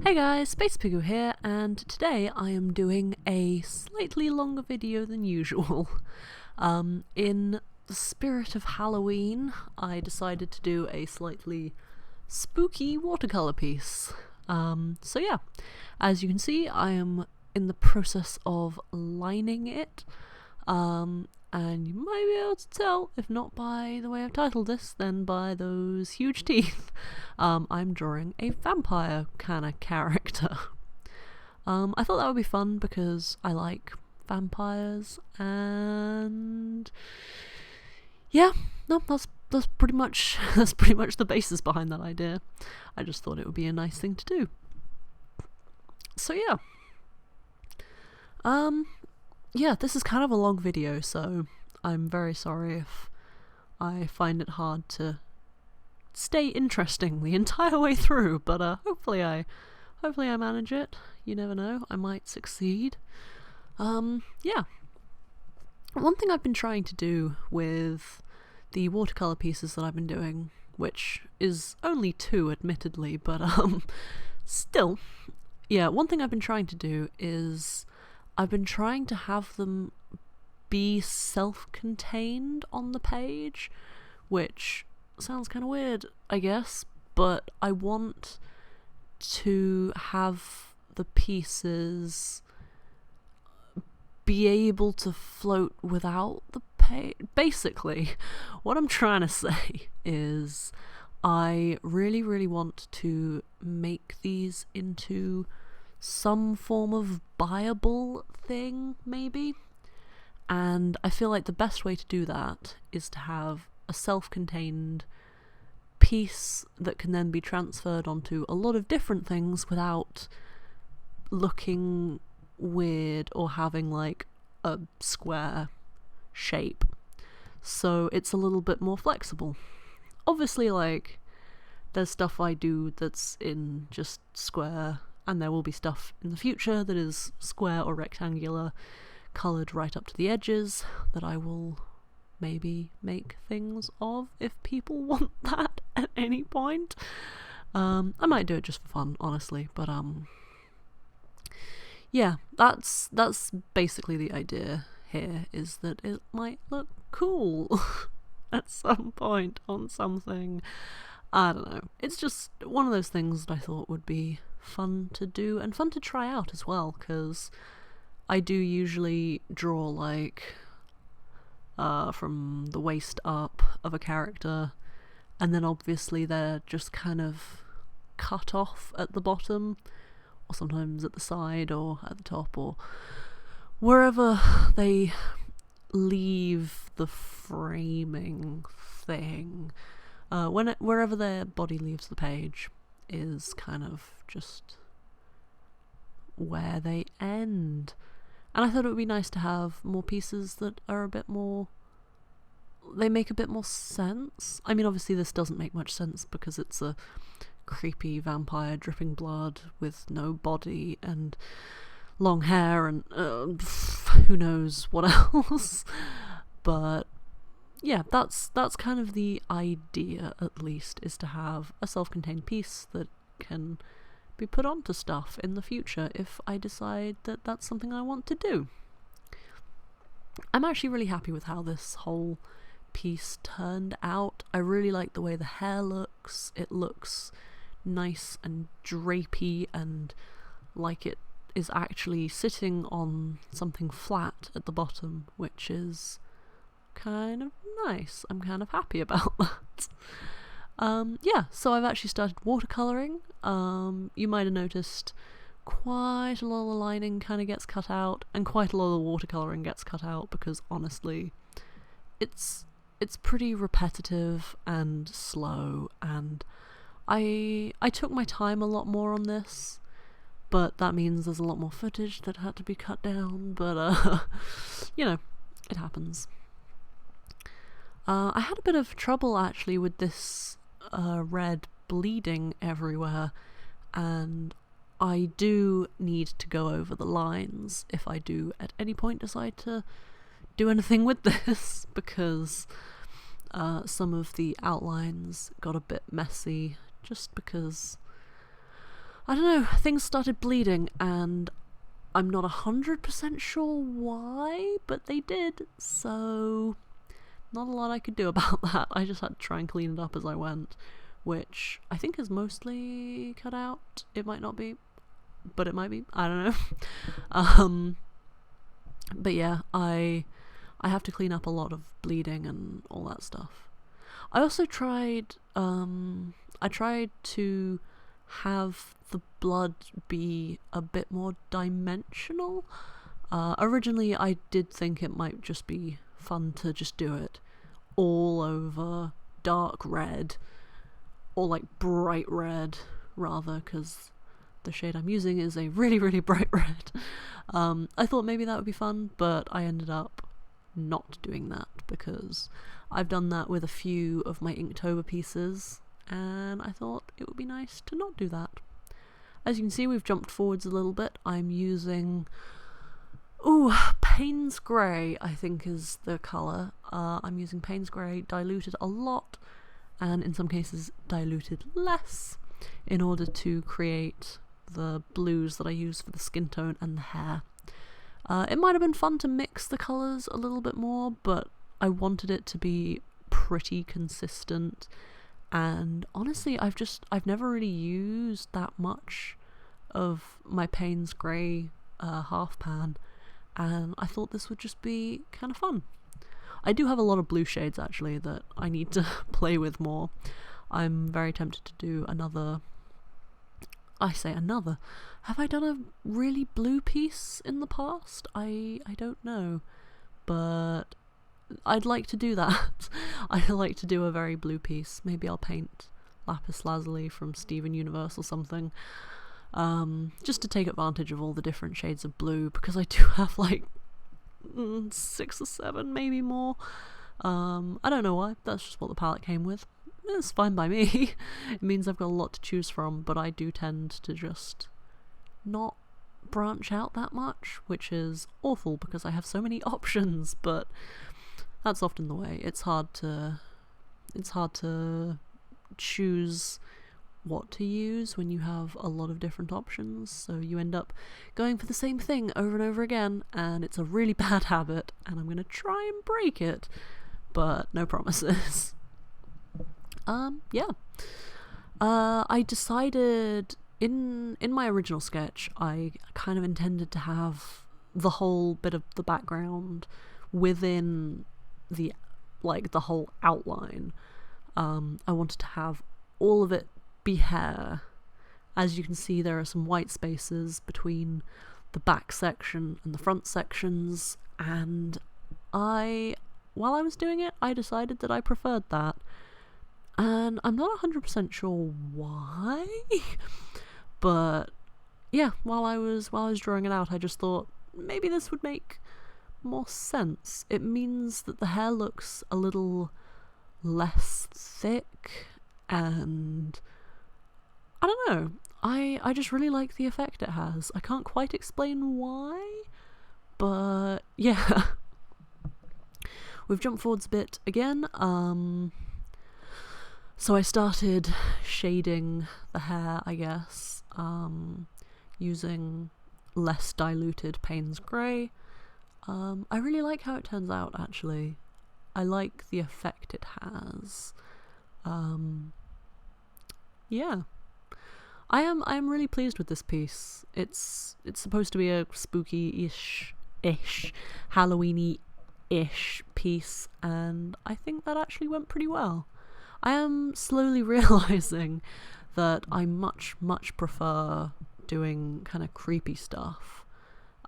Hey guys, SpacePigguArt here, and today I am doing a slightly longer video than usual. In the spirit of Halloween, I decided to do a slightly spooky watercolour piece. So yeah, as you can see, I am in the process of lining it, and you might be able to tell, if not by the way I've titled this, then by those huge teeth. I'm drawing a vampire kind of character. I thought that would be fun because I like vampires, and yeah, no, that's pretty much the basis behind that idea. I just thought it would be a nice thing to do. So yeah. Yeah, this is kind of a long video, so I'm very sorry if I find it hard to stay interesting the entire way through, but hopefully I manage it. You never know, I might succeed. Yeah. One thing I've been trying to do with the watercolor pieces that I've been doing, which is only 2 admittedly, but still, yeah, one thing I've been trying to do is I've been trying to have them be self-contained on the page, which sounds kind of weird, I guess, but I want to have the pieces be able to float without the page. Basically, what I'm trying to say is I really want to make these into some form of buyable thing, maybe. And I feel like the best way to do that is to have a self-contained piece that can then be transferred onto a lot of different things without looking weird or having like a square shape. So it's a little bit more flexible. Obviously, like, there's stuff I do that's in just square, and there will be stuff in the future that is square or rectangular, coloured right up to the edges, that I will maybe make things of if people want that at any point. I might do it just for fun, honestly, but yeah, that's basically the idea here, is that it might look cool at some point on something. I don't know. It's just one of those things that I thought would be fun to do and fun to try out as well, because I do usually draw like from the waist up of a character, and then obviously they're just kind of cut off at the bottom, or sometimes at the side or at the top, or wherever they leave the framing thing. Wherever their body leaves the page is kind of just where they end. And I thought it would be nice to have more pieces that are a bit more... they make a bit more sense. I mean, obviously this doesn't make much sense because it's a creepy vampire dripping blood with no body and long hair and who knows what else. But yeah, that's kind of the idea, at least, is to have a self-contained piece that can be put onto stuff in the future if I decide that that's something I want to do. I'm actually really happy with how this whole piece turned out. I really like the way the hair looks. It looks nice and drapey and like it is actually sitting on something flat at the bottom, which is kind of nice. I'm kind of happy about that. Yeah, so I've actually started watercolouring. You might have noticed quite a lot of the lining kind of gets cut out, and quite a lot of the watercolouring gets cut out because honestly, it's pretty repetitive and slow, and I took my time a lot more on this, but that means there's a lot more footage that had to be cut down, but you know, it happens. I had a bit of trouble actually with this red bleeding everywhere, and I do need to go over the lines if I do at any point decide to do anything with this, because some of the outlines got a bit messy just because I don't know, things started bleeding, and I'm not 100% sure why, but they did, so not a lot I could do about that. I just had to try and clean it up as I went, which I think is mostly cut out. It might not be, but it might be. I don't know. But yeah, I have to clean up a lot of bleeding and all that stuff. I also tried to have the blood be a bit more dimensional. Originally I did think it might just be fun to just do it all over dark red, or like bright red rather, because the shade I'm using is a really, really bright red. I thought maybe that would be fun, but I ended up not doing that because I've done that with a few of my Inktober pieces, and I thought it would be nice to not do that. As you can see, we've jumped forwards a little bit. I'm using Payne's Grey, I think is the colour. I'm using Payne's Grey diluted a lot, and in some cases diluted less, in order to create the blues that I use for the skin tone and the hair. It might have been fun to mix the colours a little bit more, but I wanted it to be pretty consistent, and honestly I've never really used that much of my Payne's Grey half pan, and I thought this would just be kind of fun. I do have a lot of blue shades actually that I need to play with more. I'm very tempted to do another. I say another. Have I done a really blue piece in the past? I don't know, but I'd like to do that. I'd like to do a very blue piece. Maybe I'll paint Lapis Lazuli from Steven Universe or something, just to take advantage of all the different shades of blue, because I do have like 6 or 7, maybe more. I don't know why, that's just what the palette came with. It's fine by me. It means I've got a lot to choose from, but I do tend to just not branch out that much, which is awful because I have so many options, but that's often the way. It's hard to choose what to use when you have a lot of different options, so you end up going for the same thing over and over again, and it's a really bad habit, and I'm gonna try and break it, but no promises. Yeah. I decided in my original sketch I kind of intended to have the whole bit of the background within the whole outline. I wanted to have all of it be hair. As you can see, there are some white spaces between the back section and the front sections, and while I was doing it, I decided that I preferred that. And I'm not 100% sure why, but yeah, while I was drawing it out, I just thought maybe this would make more sense. It means that the hair looks a little less thick, and I don't know, I just really like the effect it has. I can't quite explain why, but yeah. We've jumped forwards a bit again. So I started shading the hair, I guess, using less diluted Payne's Grey. I really like how it turns out, actually. I like the effect it has. Yeah. I am really pleased with this piece. It's supposed to be a spooky-ish, Halloween-y-ish piece, and I think that actually went pretty well. I am slowly realising that I much prefer doing kind of creepy stuff.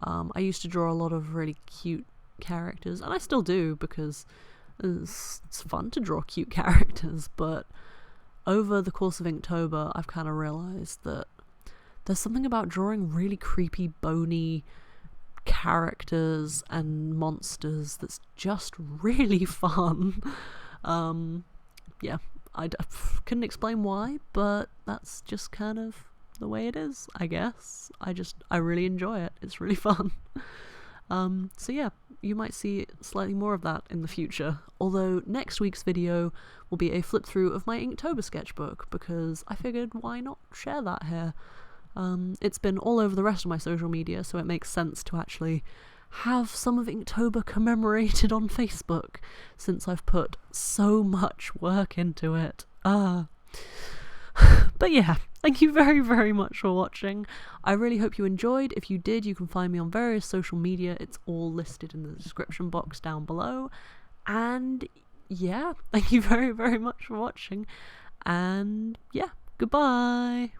I used to draw a lot of really cute characters, and I still do because it's fun to draw cute characters, but over the course of Inktober I've kind of realised that there's something about drawing really creepy, bony characters and monsters that's just really fun. Yeah, I couldn't explain why, but that's just kind of the way it is, I guess. I really enjoy it. It's really fun. So yeah, you might see slightly more of that in the future, although next week's video will be a flip through of my Inktober sketchbook, because I figured why not share that here. It's been all over the rest of my social media, so it makes sense to actually have some of Inktober commemorated on Facebook, since I've put so much work into it. But yeah, thank you very, very much for watching. I really hope you enjoyed. If you did, you can find me on various social media. It's all listed in the description box down below. And yeah, thank you very, very much for watching. And yeah, goodbye.